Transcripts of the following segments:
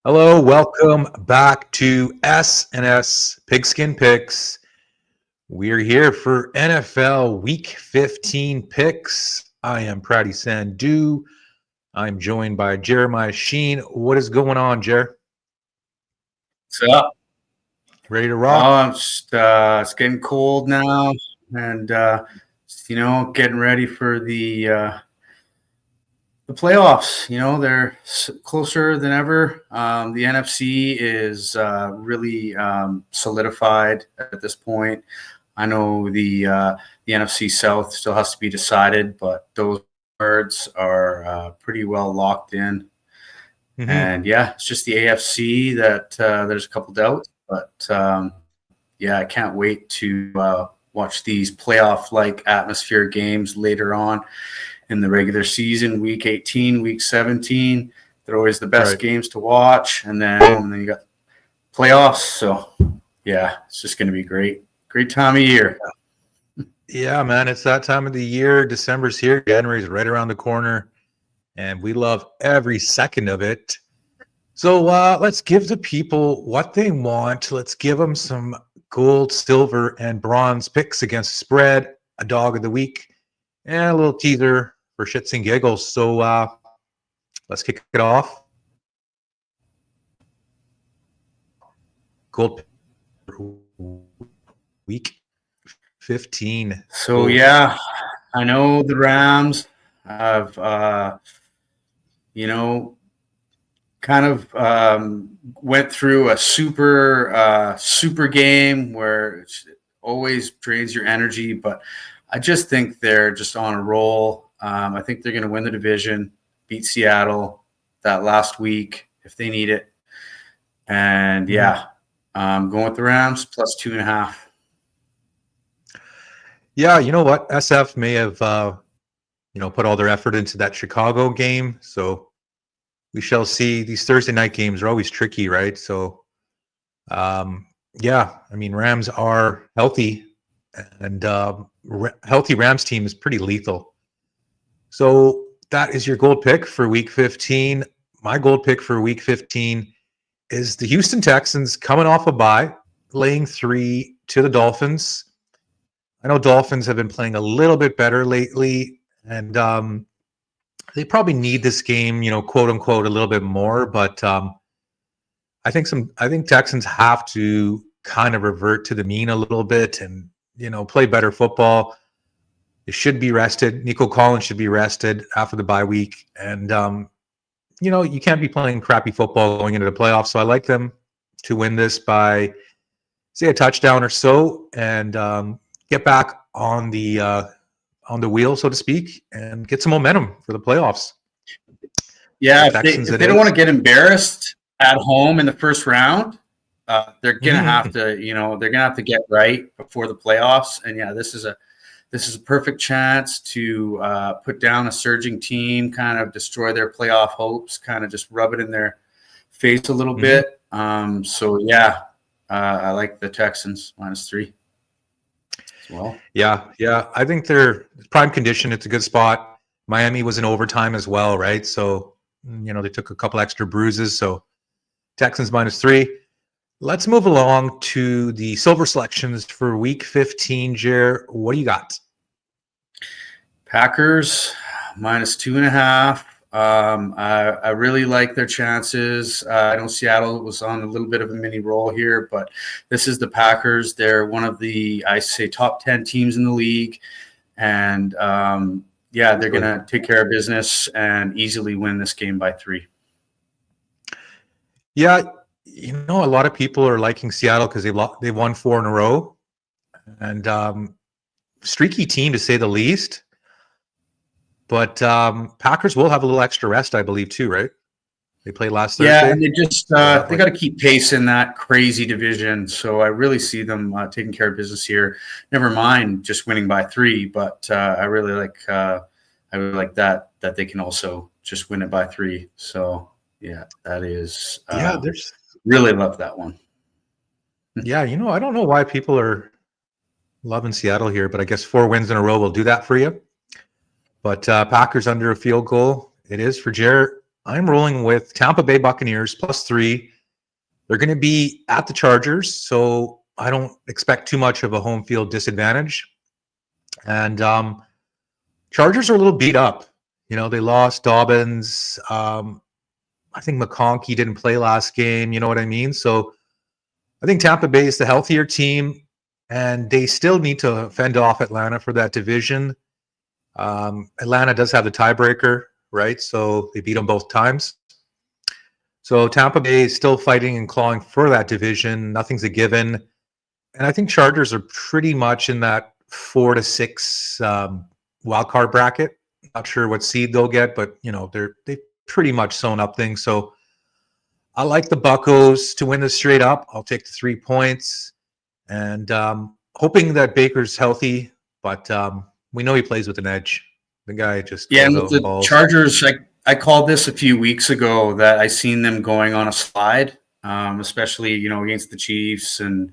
Hello, welcome back to S&S Pigskin Picks. We're here for NFL Week 15 picks. I am Pratty Sandhu. I'm joined by Jeremiah Sheen. What is going on, Jer? What's up? Ready to Oh, rock? it's getting cold now, and getting ready for the playoffs. They're closer than ever. The NFC is really solidified at this point. I know the NFC South still has to be decided, but those birds are pretty well locked in. And yeah, it's just the AFC that there's a couple doubts, but yeah, I can't wait to watch these playoff-like atmosphere games later on in the regular season, Week 18, Week 17. They're always the best games to watch, and then you got playoffs. So yeah, it's just going to be great time of year. Yeah, man, it's that time of the year. December's here. January's right around the corner, and we love every second of it. So let's give the people what they want. Let's give them some gold, silver, and bronze picks against the spread, a dog of the week, and a little teaser for shits and giggles. So let's kick it off. Gold week 15. So yeah, I know the Rams have kind of went through a super game where it always drains your energy, but I just think they're just on a roll. I think they're going to win the division, beat Seattle that last week if they need it. And yeah, going with the Rams plus 2.5. Yeah, you know what? SF may have put all their effort into that Chicago game. So we shall see. These Thursday night games are always tricky, right? So yeah, I mean, Rams are healthy, and healthy Rams team is pretty lethal. So that is your gold pick for Week 15. My gold pick for Week 15 is the Houston Texans coming off a bye, laying 3 to the Dolphins. I know Dolphins have been playing a little bit better lately, and they probably need this game, quote unquote, a little bit more. But I think Texans have to kind of revert to the mean a little bit and play better football. They should be rested. Nico Collins should be rested after the bye week, and you can't be playing crappy football going into the playoffs. So I like them to win this by, say, a touchdown or so, and get back on the wheel, so to speak, and get some momentum for the playoffs. Yeah, if they don't want to get embarrassed at home in the first round, they're gonna have to, they're gonna have to get right before the playoffs. And yeah, this is a perfect chance to put down a surging team, kind of destroy their playoff hopes, kind of just rub it in their face a little bit. So yeah, I like the Texans -3 as well. Yeah, I think they're prime condition. It's a good spot. Miami was in overtime as well, right? So they took a couple extra bruises. So Texans -3. Let's move along to the silver selections for Week 15. Jer, what do you got? Packers -2.5. I really like their chances. I know Seattle was on a little bit of a mini roll here, but this is the Packers. They're one of the, I say, top 10 teams in the league. And yeah, they're going to take care of business and easily win this game by 3. Yeah, a lot of people are liking Seattle because they won 4 in a row. And streaky team, to say the least. But Packers will have a little extra rest, I believe, too, right? They played last Thursday. Yeah, and they just they got to keep pace in that crazy division. So I really see them taking care of business here. Never mind just winning by 3, but I really like that they can also just win it by 3. So yeah, that is there's really love that one. Yeah, I don't know why people are loving Seattle here, but I guess 4 wins in a row will do that for you. But Packers under a field goal, it is for Jarrett. I'm rolling with Tampa Bay Buccaneers +3. They're going to be at the Chargers, so I don't expect too much of a home field disadvantage. And Chargers are a little beat up. They lost Dobbins. I think McConkey didn't play last game. You know what I mean? So I think Tampa Bay is the healthier team, and they still need to fend off Atlanta for that division. Atlanta does have the tiebreaker, right? So they beat them both times. So Tampa Bay is still fighting and clawing for that division. Nothing's a given. And I think Chargers are pretty much in that 4 to 6 wild card bracket. Not sure what seed they'll get, but they've pretty much sewn up things. So I like the Buccos to win this straight up. I'll take the 3 points, and hoping that Baker's healthy, but we know he plays with an edge. The guy just and with the balls. Chargers, I called this a few weeks ago that I seen them going on a slide, especially against the Chiefs, and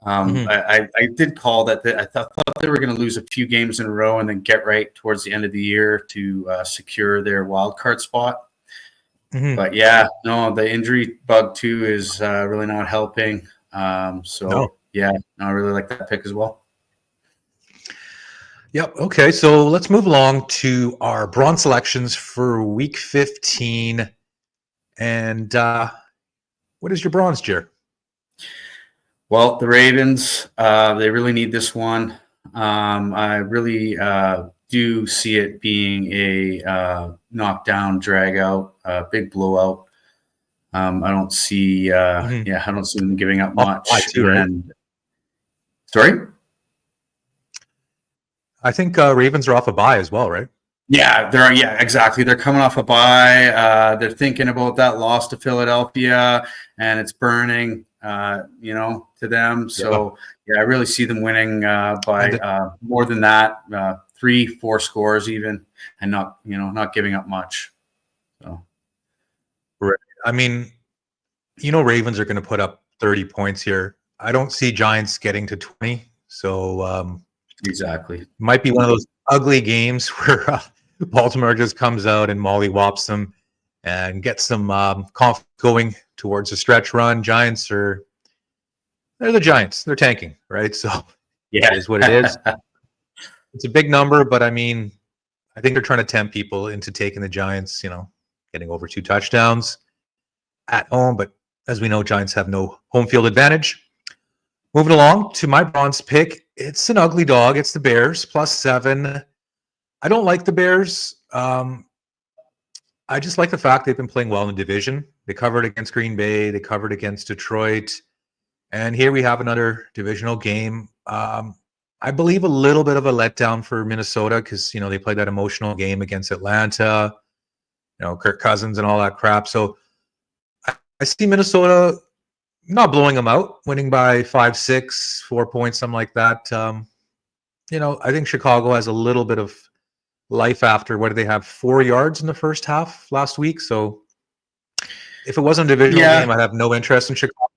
I did call that. I thought they were going to lose a few games in a row and then get right towards the end of the year to secure their wild card spot. Mm-hmm. But yeah, no, the injury bug too is really not helping. I really like that pick as well. Yep. Okay. So let's move along to our bronze selections for week 15. And what is your bronze, Jer? Well, the Ravens, they really need this one. I really do see it being a knockdown, drag out, big blowout. I don't see, I don't see them giving up much. Sorry? I think Ravens are off a bye as well, right? Yeah, exactly. They're coming off a bye. They're thinking about that loss to Philadelphia, and it's burning, to them. So, I really see them winning by more than that, 3-4 scores even, and not giving up much. So, right. I mean, Ravens are going to put up 30 points here. I don't see Giants getting to 20. So, exactly. Might be one of those ugly games where Baltimore just comes out and mollywops them and gets some confidence going towards a stretch run. Giants they're the Giants. They're tanking, right? So it is what it is. It's a big number, but I mean, I think they're trying to tempt people into taking the Giants, getting over 2 touchdowns at home. But as we know, Giants have no home field advantage. Moving along to my bronze pick, it's an ugly dog. It's the Bears +7. I don't like the Bears. I just like the fact they've been playing well in the division. They covered against Green Bay. They covered against Detroit. And here we have another divisional game. I believe a little bit of a letdown for Minnesota because, they played that emotional game against Atlanta, Kirk Cousins and all that crap. So I see Minnesota not blowing them out, winning by 5, 6, 4 points, something like that. I think Chicago has a little bit of life after, what did they have, 4 yards in the first half last week? So if it wasn't a divisional game, I'd have no interest in Chicago.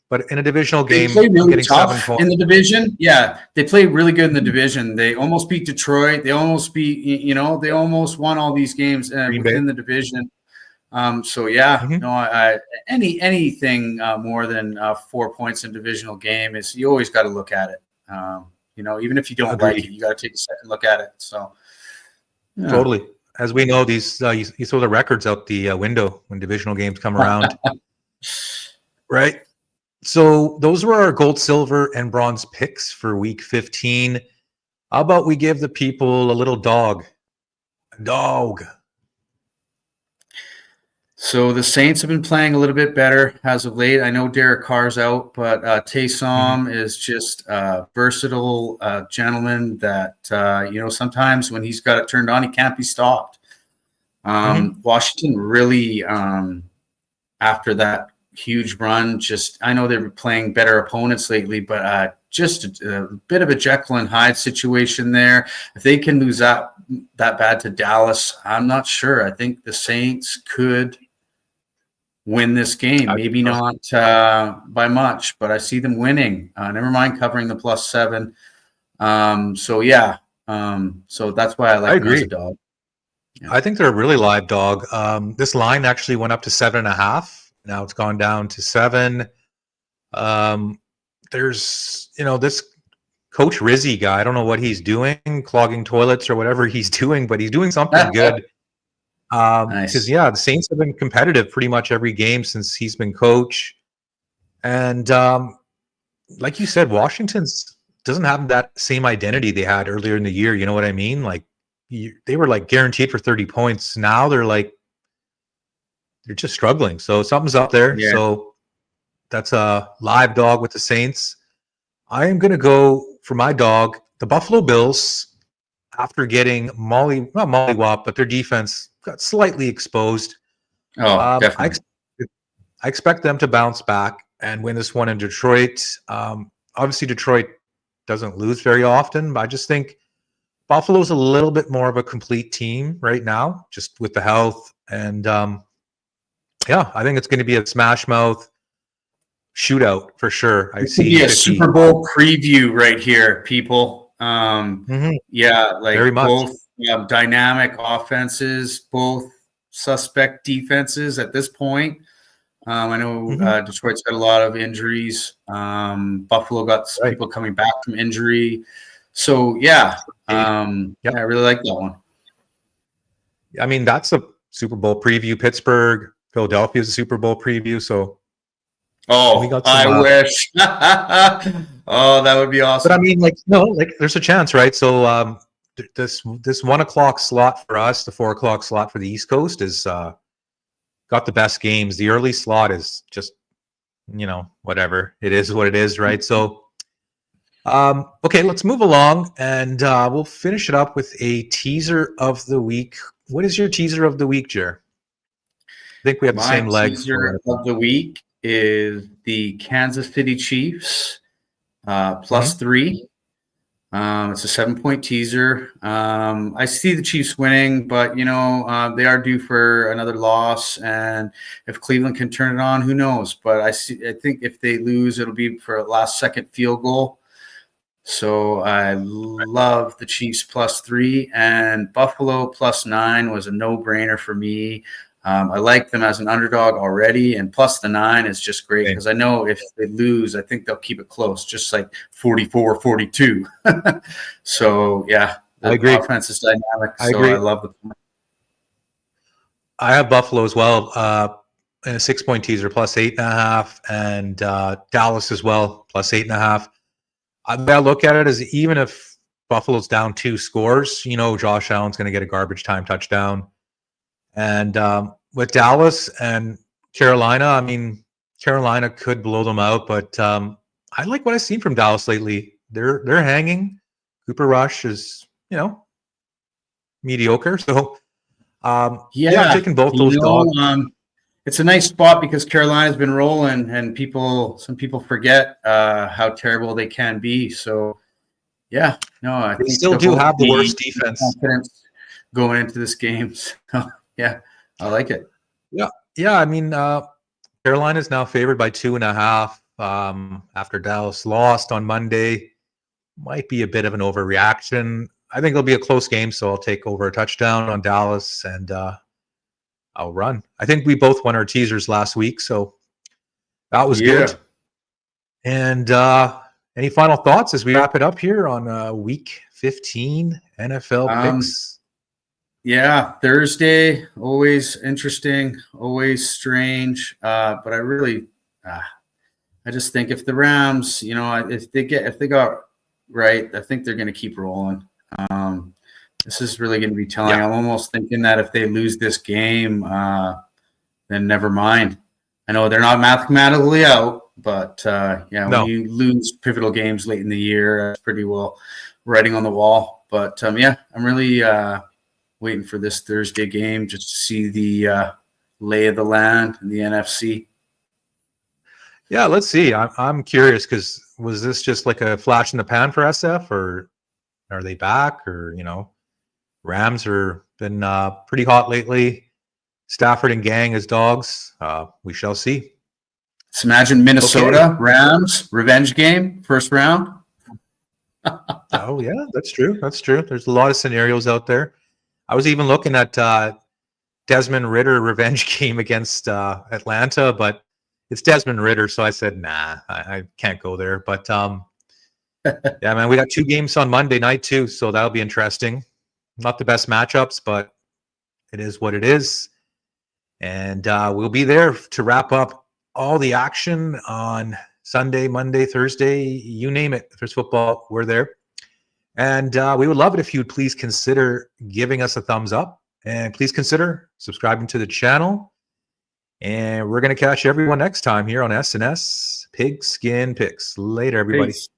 But in a divisional game, they play really tough in the division. Yeah, they play really good in the division. They almost beat Detroit. They almost beat, they almost won all these games within the division. Anything more than 4 points in divisional game is, you always got to look at it. Even if you don't like it, you got to take a second look at it. So totally. As we know, these you throw the records out the window when divisional games come around, right? So those were our gold, silver, and bronze picks for week 15. How about we give the people a little dog? A dog. So the Saints have been playing a little bit better as of late. I know Derek Carr's out, but Taysom is just a versatile gentleman that, sometimes when he's got it turned on, he can't be stopped. Washington really, after that huge run, I know they were playing better opponents lately, but just a bit of a Jekyll and Hyde situation there. If they can lose that bad to Dallas, I'm not sure. I think the Saints could win this game. Maybe not by much, but I see them winning. Never mind covering the +7. So that's why I like them as a dog. I think they're a really live dog. This line actually went up to 7.5. Now it's gone down to 7. There's, this Coach Rizzy guy. I don't know what he's doing, clogging toilets or whatever he's doing, but he's doing something good. Because Nice. the Saints have been competitive pretty much every game since he's been coach. And like you said, Washington's doesn't have that same identity they had earlier in the year. You know what I mean? Like they were like guaranteed for 30 points. Now they're just struggling. So something's up there. Yeah. So that's a live dog with the Saints. I am going to go for my dog, the Buffalo Bills, after getting not mollywop, but their defense got slightly exposed. Oh, definitely. I expect them to bounce back and win this one in Detroit. Obviously, Detroit doesn't lose very often, but I just think Buffalo's a little bit more of a complete team right now, just with the health. And I think it's going to be a smash mouth shootout for sure. I This could see be a 50. Super Bowl preview right here, people. Yeah, like Very much. both dynamic offenses, both suspect defenses at this point. I know Detroit's got a lot of injuries. Buffalo got people coming back from injury. So, I really like that one. I mean, that's a Super Bowl preview. Pittsburgh, Philadelphia is a Super Bowl preview. So, I wish. Oh, that would be awesome. But I mean, there's a chance, right? So, this 1 o'clock slot for us, the 4 o'clock slot for the East Coast is got the best games. The early slot is just, whatever. It is what it is, right? So, okay, let's move along, and we'll finish it up with a teaser of the week. What is your teaser of the week, Jer? I think we have the same legs. My teaser of the week is the Kansas City Chiefs plus 3. It's a 7-point teaser. I see the Chiefs winning, but they are due for another loss. And if Cleveland can turn it on, who knows? But I think if they lose, it'll be for a last-second field goal. So I love the Chiefs plus 3, and Buffalo plus 9 was a no-brainer for me. I like them as an underdog already, and plus the 9 is just great because I know if they lose, I think they'll keep it close, just like 44-42. So, the offense is dynamic, I agree. I love the. I have Buffalo as well in a 6-point teaser, plus 8.5, and Dallas as well, plus 8.5. I look at it as even if Buffalo's down 2 scores, Josh Allen's going to get a garbage time touchdown. And with Dallas and Carolina, I mean, Carolina could blow them out, but I like what I've seen from Dallas lately. They're hanging. Cooper Rush is, mediocre. So, I'm taking both those dogs. It's a nice spot because Carolina's been rolling, and some people forget how terrible they can be. So, I think they still do have the worst defense. Confidence going into this game. So, I like it. Yeah. I mean, Carolina is now favored by 2.5 after Dallas lost on Monday. Might be a bit of an overreaction. I think it'll be a close game, so I'll take over a touchdown on Dallas, and I'll run. I think we both won our teasers last week, so that was good. And any final thoughts as we wrap it up here on Week 15 NFL picks? Thursday, always interesting, always strange. But I really, I just think if the Rams, if they got right, I think they're going to keep rolling. This is really going to be telling. I'm almost thinking that if they lose this game, then never mind. I know they're not mathematically out, but when you lose pivotal games late in the year, it's pretty well writing on the wall. But I'm really waiting for this Thursday game just to see the lay of the land in the NFC. Yeah, let's see. I'm curious because was this just like a flash in the pan for SF, or are they back? Or Rams are been pretty hot lately. Stafford and gang as dogs. We shall see. Let's imagine Minnesota Rams revenge game, first round. Oh yeah, that's true. There's a lot of scenarios out there. I was even looking at Desmond Ridder revenge game against Atlanta, but it's Desmond Ridder, so I said, nah, I can't go there. But yeah, man, we got 2 games on Monday night too, so that'll be interesting. Not the best matchups, but it is what it is. And we'll be there to wrap up all the action on Sunday, Monday, Thursday, you name it. If there's football, we're there. And we would love it if you'd please consider giving us a thumbs up, and please consider subscribing to the channel. And we're going to catch everyone next time here on S&S Pigskin Picks. Later, everybody. Peace.